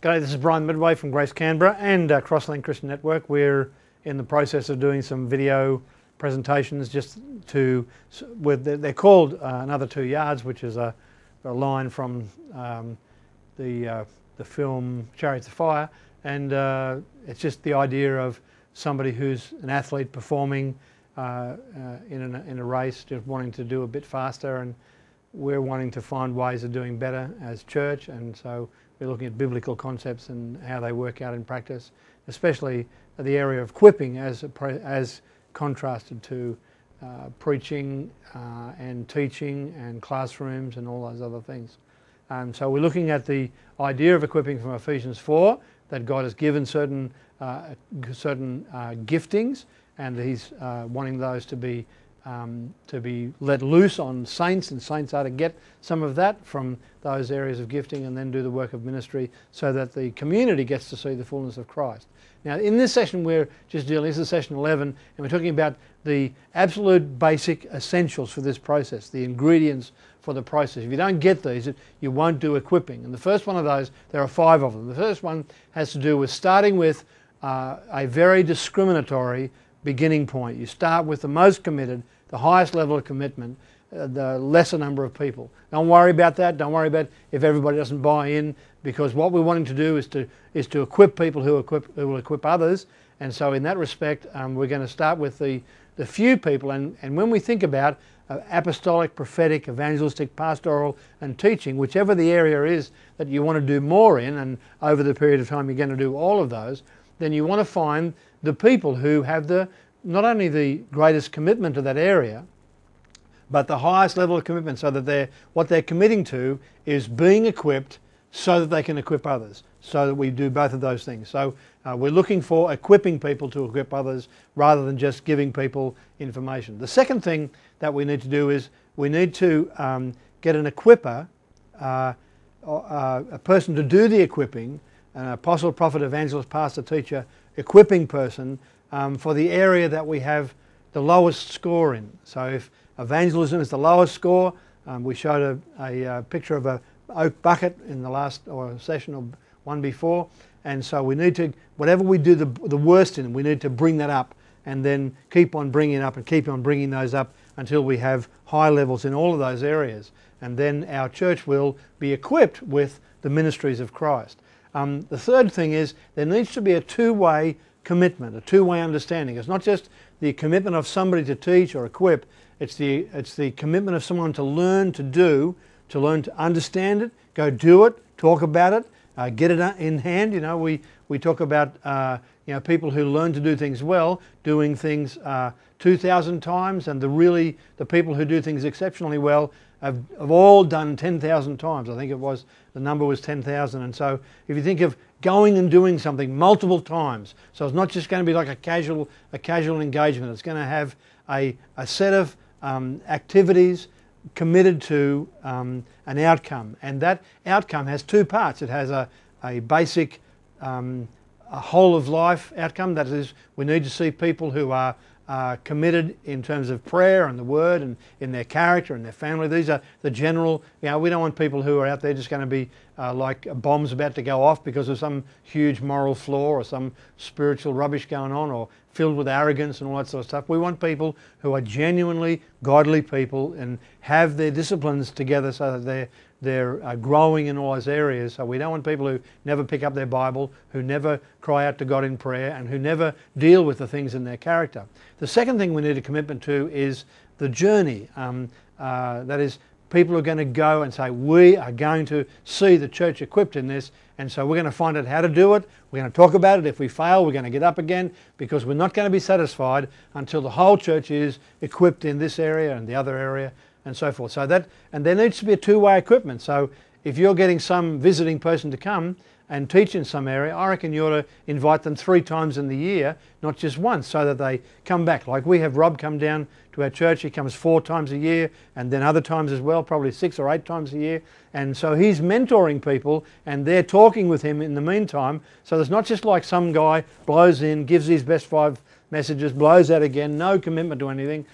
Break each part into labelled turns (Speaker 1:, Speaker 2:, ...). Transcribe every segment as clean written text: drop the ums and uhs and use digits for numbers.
Speaker 1: G'day, this is Brian Medway from Grace Canberra and Crosslink Christian Network. We're in the process of doing some video presentations they're called Another 2 Yards, which is a line from the film Chariots of Fire, and it's just the idea of somebody who's an athlete performing in a race, just wanting to do a bit faster, and we're wanting to find ways of doing better as church, and so we're looking at biblical concepts and how they work out in practice, especially the area of equipping as contrasted to preaching and teaching and classrooms and all those other things. So we're looking at the idea of equipping from Ephesians 4, that God has given certain giftings, and He's wanting those to be let loose on saints, and saints are to get some of that from those areas of gifting and then do the work of ministry so that the community gets to see the fullness of Christ. Now in this session we're just dealing, this is session 11, and we're talking about the absolute basic essentials for this process, the ingredients for the process. If you don't get these, you won't do equipping. And the first one of those, there are 5 of them. The first one has to do with starting with a very discriminatory beginning point. You start with the most committed, the highest level of commitment, the lesser number of people. Don't worry about that. Don't worry about if everybody doesn't buy in, because what we're wanting to do is to equip people who will equip others. And so in that respect, we're going to start with the few people. And when we think about apostolic, prophetic, evangelistic, pastoral and teaching, whichever the area is that you want to do more in, and over the period of time you're going to do all of those, then you want to find the people who have not only the greatest commitment to that area, but the highest level of commitment, so that what they're committing to is being equipped so that they can equip others, so that we do both of those things. So we're looking for equipping people to equip others rather than just giving people information. The second thing that we need to do is we need to get an equipper, a person to do the equipping, an apostle, prophet, evangelist, pastor, teacher, equipping person for the area that we have the lowest score in. So if evangelism is the lowest score, we showed a picture of a oak bucket in the last session or one before, and so we need to, whatever we do the worst in, we need to bring that up and then keep on bringing up and keep on bringing those up until we have high levels in all of those areas, and then our church will be equipped with the ministries of Christ. The third thing is there needs to be a two-way commitment, a two-way understanding. It's not just the commitment of somebody to teach or equip, it's the commitment of someone to learn to do, to learn to understand it, go do it, talk about it, get it in hand. You know, we talk about people who learn to do things well, doing things 2,000 times, and the people who do things exceptionally well have all done 10,000 times. I think the number was 10,000. And so if you think of going and doing something multiple times, so it's not just going to be like a casual engagement, it's going to have a set of activities committed to an outcome, and that outcome has 2 parts. It has a basic a whole of life outcome, that is, we need to see people who are committed in terms of prayer and the word and in their character and their family. These are the general, we don't want people who are out there just going to be like bombs about to go off because of some huge moral flaw or some spiritual rubbish going on, or filled with arrogance and all that sort of stuff. We want people who are genuinely godly people and have their disciplines together so that they're growing in all those areas. So we don't want people who never pick up their Bible, who never cry out to God in prayer, and who never deal with the things in their character. The second thing we need a commitment to is the journey. That is, people are going to go and say, we are going to see the church equipped in this, and so we're going to find out how to do it. We're going to talk about it. If we fail, we're going to get up again, because we're not going to be satisfied until the whole church is equipped in this area and the other area and so forth. So and there needs to be a two-way equipment. So if you're getting some visiting person to come and teach in some area, I reckon you ought to invite them 3 times in the year, not just once, so that they come back. Like we have Rob come down to our church. He comes 4 times a year, and then other times as well, probably 6 or 8 times a year. And so he's mentoring people, and they're talking with him in the meantime. So there's not just like some guy blows in, gives his best 5 messages, blows out again, no commitment to anything.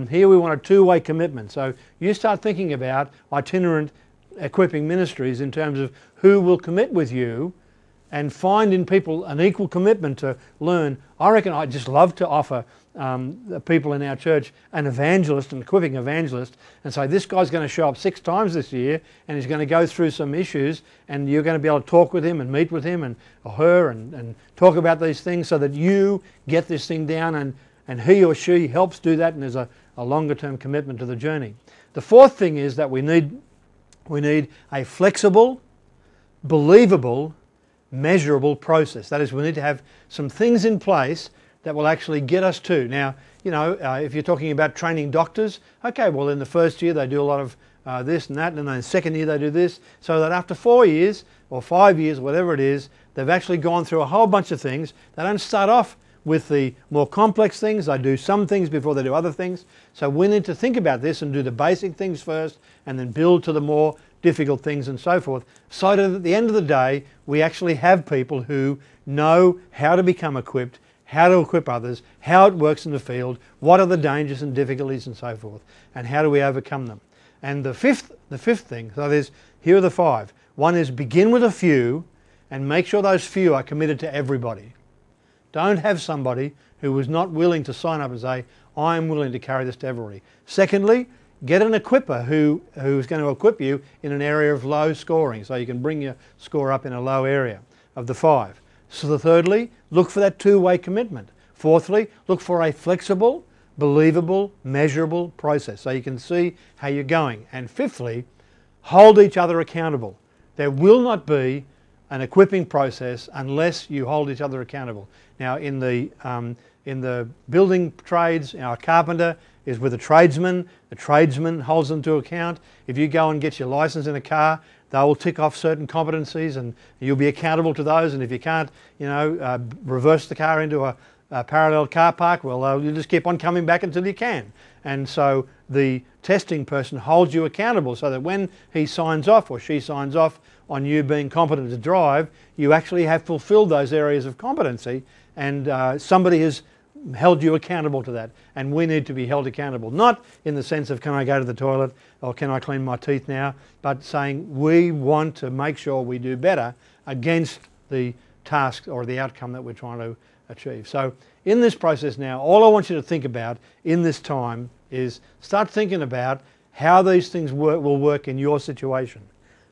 Speaker 1: Here we want a two-way commitment. So you start thinking about itinerant equipping ministries in terms of who will commit with you and find in people an equal commitment to learn. I reckon I'd just love to offer the people in our church an evangelist, an equipping evangelist, and say this guy's going to show up 6 times this year and he's going to go through some issues, and you're going to be able to talk with him and meet with him or her and talk about these things so that you get this thing down, and he or she helps do that, and there's a longer term commitment to the journey. The fourth thing is that we need a flexible, believable, measurable process. That is, we need to have some things in place that will actually get us to. Now, you know, if you're talking about training doctors, okay, well in the first year they do a lot of this and that, and then the second year they do this, so that after 4 years or 5 years, whatever it is, they've actually gone through a whole bunch of things. They don't start off with the more complex things. They do some things before they do other things. So we need to think about this and do the basic things first, and then build to the more difficult things and so forth, so that at the end of the day we actually have people who know how to become equipped, how to equip others, how it works in the field, what are the dangers and difficulties and so forth, and how do we overcome them. And the fifth thing, so here are the 5. One is begin with a few and make sure those few are committed to everybody. Don't have somebody who is not willing to sign up and say, I am willing to carry this to everybody. Secondly, get an equipper who's going to equip you in an area of low scoring, so you can bring your score up in a low area of the 5. So thirdly, look for that 2-way commitment. Fourthly, look for a flexible, believable, measurable process so you can see how you're going. And fifthly, hold each other accountable. There will not be an equipping process unless you hold each other accountable. Now in the building trades, our carpenter is with a tradesman. The tradesman holds them to account. If you go and get your license in a car, they will tick off certain competencies and you'll be accountable to those. And if you can't, you know, reverse the car into a parallel car park, well, you just keep on coming back until you can. And so the testing person holds you accountable so that when he signs off or she signs off on you being competent to drive, you actually have fulfilled those areas of competency, and somebody has held you accountable to that. And we need to be held accountable, not in the sense of can I go to the toilet or can I clean my teeth now, but saying we want to make sure we do better against the task or the outcome that we're trying to achieve. So in this process now, all I want you to think about in this time is start thinking about how these things will work in your situation.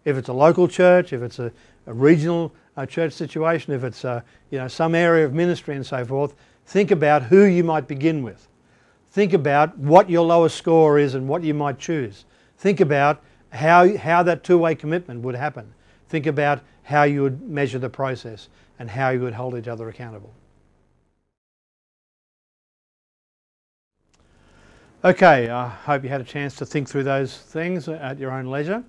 Speaker 1: If it's a local church, if it's a regional church situation, if it's you know, some area of ministry and so forth, think about who you might begin with. Think about what your lowest score is and what you might choose. Think about how that 2-way commitment would happen. Think about how you would measure the process and how you would hold each other accountable. Okay, I hope you had a chance to think through those things at your own leisure.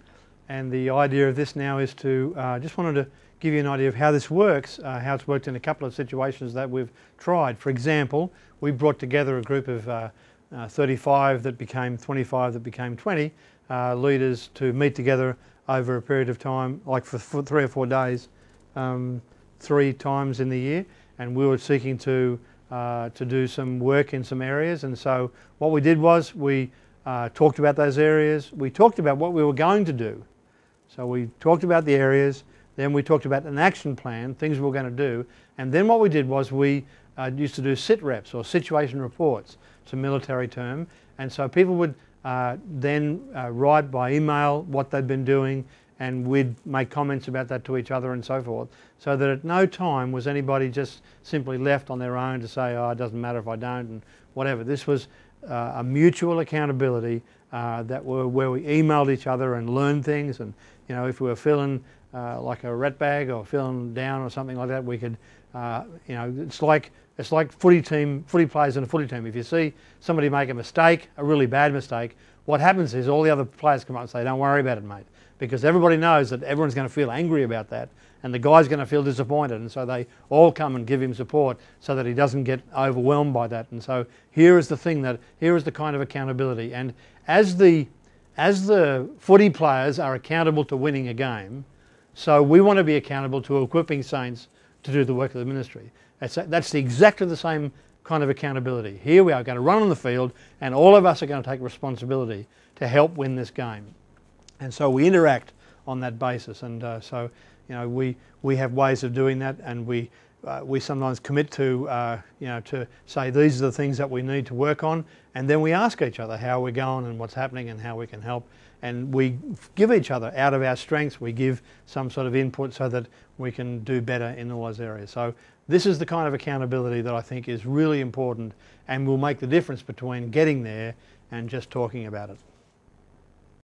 Speaker 1: And the idea of this now is to, just wanted to give you an idea of how this works, how it's worked in a couple of situations that we've tried. For example, we brought together a group of 35 that became 25 that became 20 leaders to meet together over a period of time, like for 3 or 4 days, 3 times in the year. And we were seeking to do some work in some areas. And so what we did was we talked about those areas. We talked about what we were going to do. So we talked about the areas, then we talked about an action plan, things we were going to do, and then what we did was we used to do sit reps or situation reports. It's a military term, and so people would then write by email what they'd been doing, and we'd make comments about that to each other and so forth, so that at no time was anybody just simply left on their own to say, oh, it doesn't matter if I don't, and whatever. This was a mutual accountability where we emailed each other and learned things, and you know, if we were feeling like a rat bag or feeling down or something like that, we could, you know, it's like footy players in a footy team. If you see somebody make a mistake, a really bad mistake, what happens is all the other players come up and say, don't worry about it, mate, because everybody knows that everyone's going to feel angry about that, and the guy's going to feel disappointed, and so they all come and give him support so that he doesn't get overwhelmed by that. And so here is the thing, here is the kind of accountability. And as the footy players are accountable to winning a game, so we want to be accountable to equipping saints to do the work of the ministry. That's exactly the same kind of accountability. Here we are going to run on the field, and all of us are going to take responsibility to help win this game. And so we interact on that basis. And so, you know, we have ways of doing that, and we sometimes commit to, you know, to say these are the things that we need to work on, and then we ask each other how we're going and what's happening and how we can help. And we give each other, out of our strengths, we give some sort of input so that we can do better in all those areas. So this is the kind of accountability that I think is really important and will make the difference between getting there and just talking about it.